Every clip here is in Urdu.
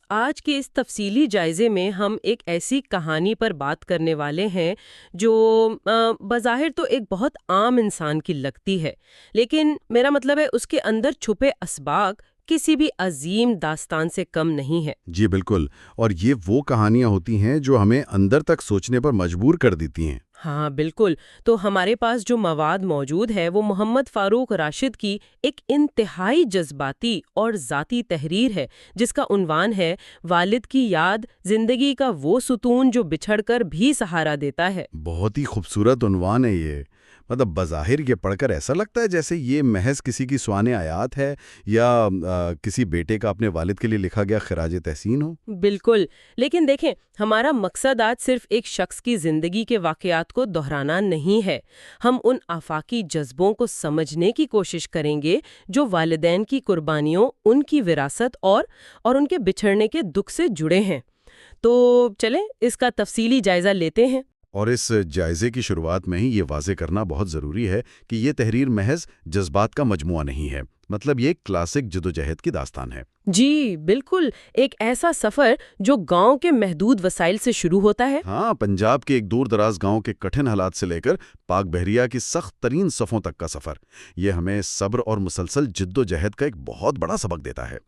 آج کے اس تفصیلی جائزے میں ہم ایک ایسی کہانی پر بات کرنے والے ہیں جو بظاہر تو ایک بہت عام انسان کی لگتی ہے، لیکن میرا مطلب ہے اس کے اندر چھپے اسباق کسی بھی عظیم داستان سے کم نہیں ہے۔ جی بالکل، اور یہ وہ کہانیاں ہوتی ہیں جو ہمیں اندر تک سوچنے پر مجبور کر دیتی ہیں۔ ہاں بالکل، تو ہمارے پاس جو مواد موجود ہے وہ محمد فاروق راشد کی ایک انتہائی جذباتی اور ذاتی تحریر ہے، جس کا عنوان ہے والد کی یاد، زندگی کا وہ ستون جو بچھڑ کر بھی سہارا دیتا ہے۔ بہت ہی خوبصورت عنوان ہے یہ۔ مطلب بظاہر یہ پڑھ کر ایسا لگتا ہے جیسے یہ محض کسی کی سوانح آیات ہے یا کسی بیٹے کا اپنے والد کے لیے لکھا گیا خراج تحسین ہو۔ بالکل، لیکن دیکھیں ہمارا مقصد آج صرف ایک شخص کی زندگی کے واقعات کو دہرانا نہیں ہے۔ ہم ان آفاقی جذبوں کو سمجھنے کی کوشش کریں گے جو والدین کی قربانیوں، ان کی وراثت اور ان کے بچھڑنے کے دکھ سے جڑے ہیں۔ تو چلیں اس کا تفصیلی جائزہ لیتے ہیں۔ اور اس جائزے کی شروعات میں ہی یہ واضح کرنا بہت ضروری ہے کہ یہ تحریر محض جذبات کا مجموعہ نہیں ہے، مطلب یہ ایک کلاسک جدوجہد کی داستان ہے۔ جی بالکل، ایک ایسا سفر جو گاؤں کے محدود وسائل سے شروع ہوتا ہے۔ ہاں، پنجاب کے ایک دور دراز گاؤں کے کٹھن حالات سے لے کر پاک بحریہ کی سخت ترین صفوں تک کا سفر، یہ ہمیں صبر اور مسلسل جد و جہد کا ایک بہت بڑا سبق دیتا ہے۔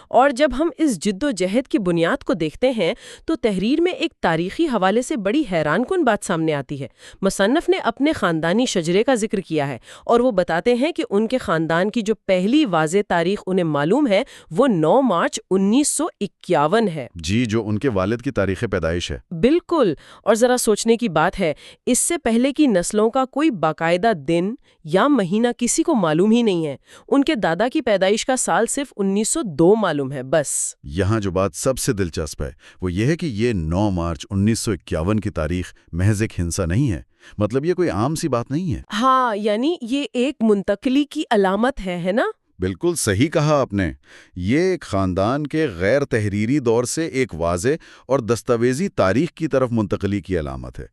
اور جب ہم اس جد و جہد کی بنیاد کو دیکھتے ہیں تو تحریر میں ایک تاریخی حوالے سے بڑی حیران کن بات سامنے آتی ہے۔ مصنف نے اپنے خاندانی شجرے کا ذکر کیا ہے اور وہ بتاتے ہیں کہ ان کے خاندان کی جو پہلی واضح تاریخ انہیں معلوم ہے وہ 9 مارچ 1951 ہے۔ جی، جو ان کے والد کی تاریخ پیدائش ہے۔ بالکل، اور ذرا سوچنے کی بات ہے، اس سے پہلے کی نسلوں کا کوئی باقاعدہ دن یا مہینہ کسی کو معلوم ہی نہیں ہے۔ ان کے دادا کی پیدائش کا سال صرف 1902 معلوم ہے بس۔ یہاں جو بات سب سے دلچسپ ہے وہ یہ ہے کہ یہ 9 مارچ 1951 کی تاریخ محض ایک ہنسا نہیں ہے، مطلب یہ کوئی عام سی بات نہیں ہے۔ ہاں، یعنی یہ ایک منتقلی کی علامت ہے نا؟ بالکل صحیح کہا آپ نے، یہ ایک خاندان کے غیر تحریری دور سے ایک واضح اور دستاویزی تاریخ کی طرف منتقلی کی علامت ہے۔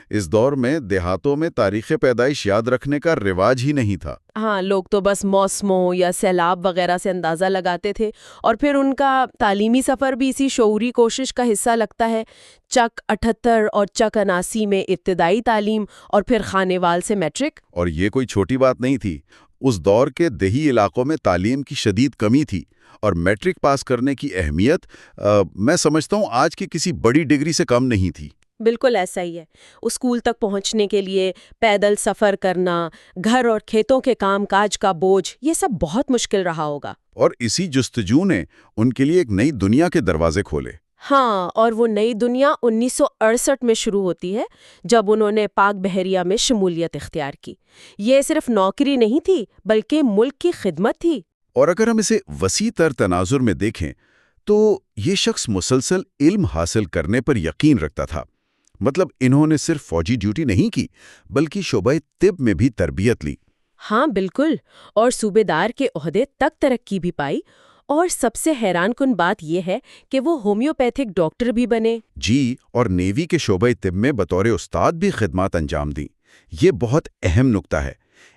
اس دور میں دیہاتوں میں تاریخ پیدائش یاد رکھنے کا رواج ہی نہیں تھا۔ ہاں، لوگ تو بس موسموں یا سیلاب وغیرہ سے اندازہ لگاتے تھے، اور پھر ان کا تعلیمی سفر بھی اسی شعوری کوشش کا حصہ لگتا ہے۔ چک 78 اور چک 79 میں ابتدائی تعلیم اور پھر خانیوال سے میٹرک۔ اور یہ کوئی چھوٹی بات نہیں تھی، اس دور کے دیہی علاقوں میں تعلیم کی شدید کمی تھی اور میٹرک پاس کرنے کی اہمیت میں سمجھتا ہوں آج کی کسی بڑی ڈگری سے کم نہیں تھی۔ بالکل ایسا ہی ہے، اسکول تک پہنچنے کے لیے پیدل سفر کرنا، گھر اور کھیتوں کے کام کاج کا بوجھ، یہ سب بہت مشکل رہا ہوگا۔ اور اسی جستجو نے ان کے لیے ایک نئی دنیا کے دروازے کھولے۔ ہاں، اور وہ نئی دنیا 1968 میں شروع ہوتی ہے جب انہوں نے پاک بحریہ میں شمولیت اختیار کی۔ یہ صرف نوکری نہیں تھی بلکہ ملک کی خدمت تھی۔ اور اگر ہم اسے وسیع تر تناظر میں دیکھیں تو یہ شخص مسلسل علم حاصل کرنے پر یقین رکھتا تھا، مطلب انہوں نے صرف فوجی ڈیوٹی نہیں کی بلکہ شعبہ طب میں بھی تربیت لی۔ ہاں بالکل، اور صوبے دار کے عہدے تک ترقی بھی پائی، اور سب سے حیران کن بات یہ ہے کہ وہ ہومیوپیتھک ڈاکٹر بھی بنے۔ جی، اور نیوی کے شعبہ طب میں بطور استاد بھی خدمات انجام دیں۔ یہ بہت اہم نکتہ ہے۔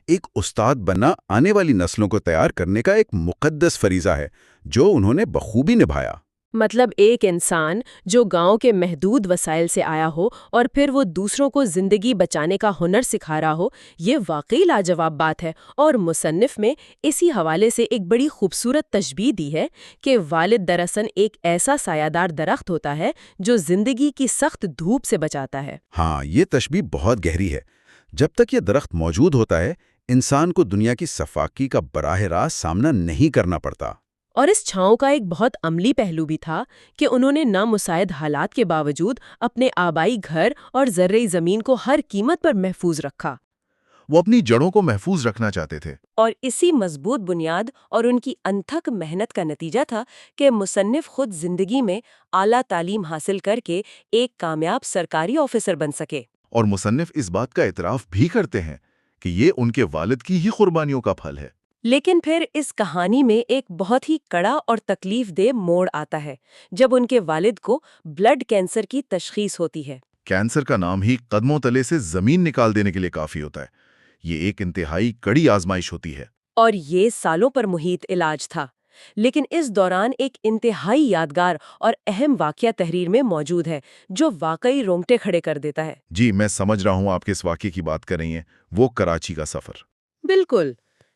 ایک استاد بننا آنے والی نسلوں کو تیار کرنے کا ایک مقدس فریضہ ہے جو انہوں نے بخوبی نبھایا۔ مطلب ایک انسان جو گاؤں کے محدود وسائل سے آیا ہو اور پھر وہ دوسروں کو زندگی بچانے کا ہنر سکھا رہا ہو، یہ واقعی لاجواب بات ہے۔ اور مصنف میں اسی حوالے سے ایک بڑی خوبصورت تشبیہ دی ہے کہ والد دراصل ایک ایسا سایہ دار درخت ہوتا ہے جو زندگی کی سخت دھوپ سے بچاتا ہے۔ ہاں، یہ تشبیہ بہت گہری ہے۔ جب تک یہ درخت موجود ہوتا ہے، انسان کو دنیا کی سفاکی کا براہ راست سامنا نہیں کرنا پڑتا۔ اور اس چھاؤں کا ایک بہت عملی پہلو بھی تھا کہ انہوں نے نامساعد حالات کے باوجود اپنے آبائی گھر اور زرعی زمین کو ہر قیمت پر محفوظ رکھا۔ وہ اپنی جڑوں کو محفوظ رکھنا چاہتے تھے۔ اور اسی مضبوط بنیاد اور ان کی انتھک محنت کا نتیجہ تھا کہ مصنف خود زندگی میں اعلیٰ تعلیم حاصل کر کے ایک کامیاب سرکاری آفیسر بن سکے۔ اور مصنف اس بات کا اعتراف بھی کرتے ہیں کہ یہ ان کے والد کی ہی قربانیوں کا پھل ہے۔ لیکن پھر اس کہانی میں ایک بہت ہی کڑا اور تکلیف دہ موڑ آتا ہے جب ان کے والد کو بلڈ کینسر کی تشخیص ہوتی ہے۔ کینسر کا نام ہی قدموں تلے سے زمین نکال دینے کے لیے کافی ہوتا ہے۔ یہ ایک انتہائی کڑی آزمائش ہوتی ہے۔ اور یہ سالوں پر محیط علاج تھا۔ لیکن اس دوران ایک انتہائی یادگار اور اہم واقعہ تحریر میں موجود ہے جو واقعی رونگٹے کھڑے کر دیتا ہے۔ جی، میں سمجھ رہا ہوں آپ کس واقعے کی بات کر رہی ہیں، وہ کراچی کا سفر۔ بالکل،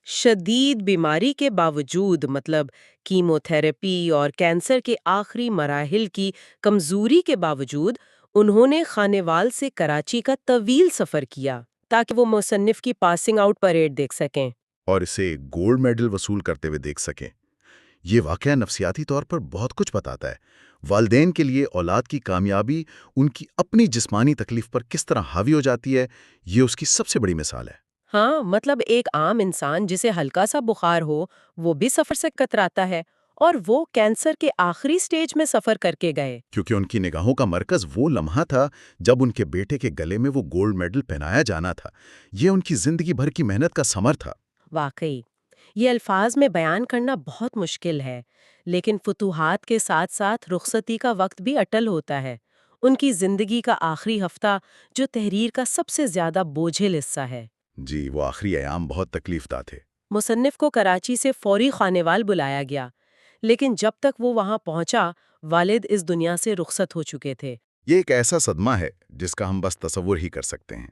شدید بیماری کے باوجود، مطلب کیمو تھراپی اور کینسر کے آخری مراحل کی کمزوری کے باوجود، انہوں نے خانیوال سے کراچی کا طویل سفر کیا تاکہ وہ مصنف کی پاسنگ آؤٹ پریڈ دیکھ سکیں۔ اور اسے گولڈ میڈل وصول کرتے ہوئے دیکھ سکیں۔ یہ واقعہ نفسیاتی طور پر بہت کچھ بتاتا ہے۔ والدین کے لیے اولاد کی کامیابی ان کی اپنی جسمانی تکلیف پر کس طرح حاوی ہو جاتی ہے، یہ اس کی سب سے بڑی مثال ہے۔ ہاں، مطلب ایک عام انسان جسے ہلکا سا بخار ہو، وہ بھی سفر سے کتراتا ہے، اور وہ کینسر کے آخری سٹیج میں سفر کر کے گئے۔ کیونکہ ان کی نگاہوں کا مرکز وہ لمحہ تھا جب ان کے بیٹے کے گلے میں وہ گولڈ میڈل پہنایا جانا تھا۔ یہ ان کی زندگی بھر کی محنت کا ثمر تھا۔ واقعی یہ الفاظ میں بیان کرنا بہت مشکل ہے، لیکن فتوحات کے ساتھ ساتھ رخصتی کا وقت بھی اٹل ہوتا ہے۔ ان کی زندگی کا آخری ہفتہ جو تحریر کا سب سے زیادہ بوجھل حصہ ہے۔ جی، وہ آخری ایام بہت تکلیف دہ تھے۔ مصنف کو کراچی سے فوری خانیوال بلایا گیا، لیکن جب تک وہ وہاں پہنچا، والد اس دنیا سے رخصت ہو چکے تھے۔ یہ ایک ایسا صدمہ ہے جس کا ہم بس تصور ہی کر سکتے ہیں۔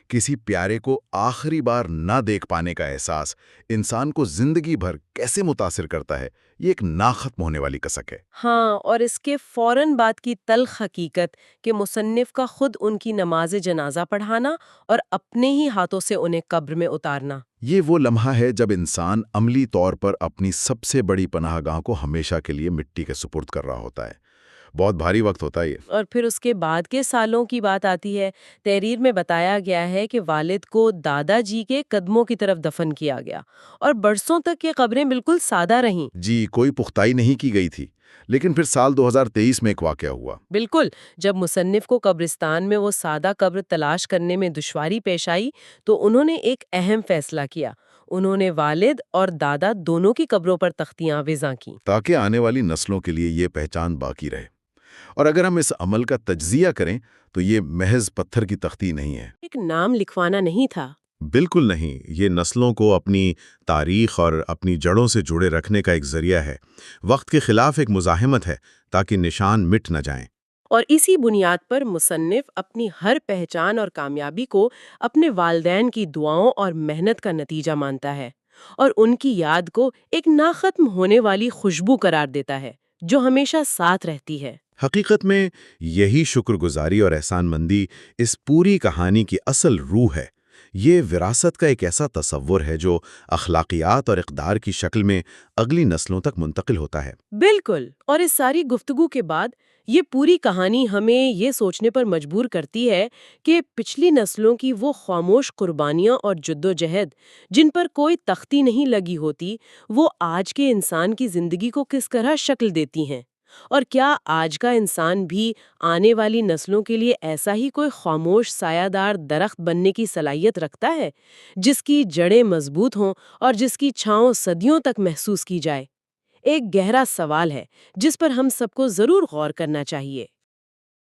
کسی پیارے کو آخری بار نہ دیکھ پانے کا احساس انسان کو زندگی بھر کیسے متاثر کرتا ہے، یہ ایک ناختم ہونے والی کسک ہے۔ ہاں، اور اس کے فوراً بعد کی تلخ حقیقت کہ مصنف کا خود ان کی نماز جنازہ پڑھانا اور اپنے ہی ہاتھوں سے انہیں قبر میں اتارنا۔ یہ وہ لمحہ ہے جب انسان عملی طور پر اپنی سب سے بڑی پناہ گاہ کو ہمیشہ کے لیے مٹی کے سپرد کر رہا ہوتا ہے۔ بہت بھاری وقت ہوتا ہے یہ۔ اور پھر اس کے بعد کے سالوں کی بات آتی ہے۔ تحریر میں بتایا گیا ہے کہ والد کو دادا جی کے قدموں کی طرف دفن کیا گیا، اور برسوں تک یہ قبریں بالکل سادہ رہیں۔ جی، کوئی پختائی نہیں کی گئی تھی، لیکن پھر سال 2023 میں ایک واقعہ ہوا۔ بالکل، جب مصنف کو قبرستان میں وہ سادہ قبر تلاش کرنے میں دشواری پیش آئی تو انہوں نے ایک اہم فیصلہ کیا۔ انہوں نے والد اور دادا دونوں کی قبروں پر تختیاں وضع کیں تاکہ آنے والی نسلوں کے لیے یہ پہچان باقی رہے۔ اور اگر ہم اس عمل کا تجزیہ کریں تو یہ محض پتھر کی تختی نہیں ہے۔ ایک نام لکھوانا نہیں تھا۔ بالکل نہیں، یہ نسلوں کو اپنی تاریخ اور اپنی جڑوں سے جڑے رکھنے کا ایک ذریعہ ہے، وقت کے خلاف ایک مزاحمت ہے تاکہ نشان مٹ نہ جائیں۔ اور اسی بنیاد پر مصنف اپنی ہر پہچان اور کامیابی کو اپنے والدین کی دعاؤں اور محنت کا نتیجہ مانتا ہے، اور ان کی یاد کو ایک ناختم ہونے والی خوشبو قرار دیتا ہے جو ہمیشہ ساتھ رہتی ہے۔ حقیقت میں یہی شکر گزاری اور احسان مندی اس پوری کہانی کی اصل روح ہے۔ یہ وراثت کا ایک ایسا تصور ہے جو اخلاقیات اور اقدار کی شکل میں اگلی نسلوں تک منتقل ہوتا ہے۔ بالکل، اور اس ساری گفتگو کے بعد یہ پوری کہانی ہمیں یہ سوچنے پر مجبور کرتی ہے کہ پچھلی نسلوں کی وہ خاموش قربانیاں اور جدوجہد جن پر کوئی تختی نہیں لگی ہوتی، وہ آج کے انسان کی زندگی کو کس طرح شکل دیتی ہیں، اور کیا آج کا انسان بھی آنے والی نسلوں کے لیے ایسا ہی کوئی خاموش سایہ دار درخت بننے کی صلاحیت رکھتا ہے جس کی جڑیں مضبوط ہوں اور جس کی چھاؤں صدیوں تک محسوس کی جائے۔ ایک گہرا سوال ہے جس پر ہم سب کو ضرور غور کرنا چاہیے۔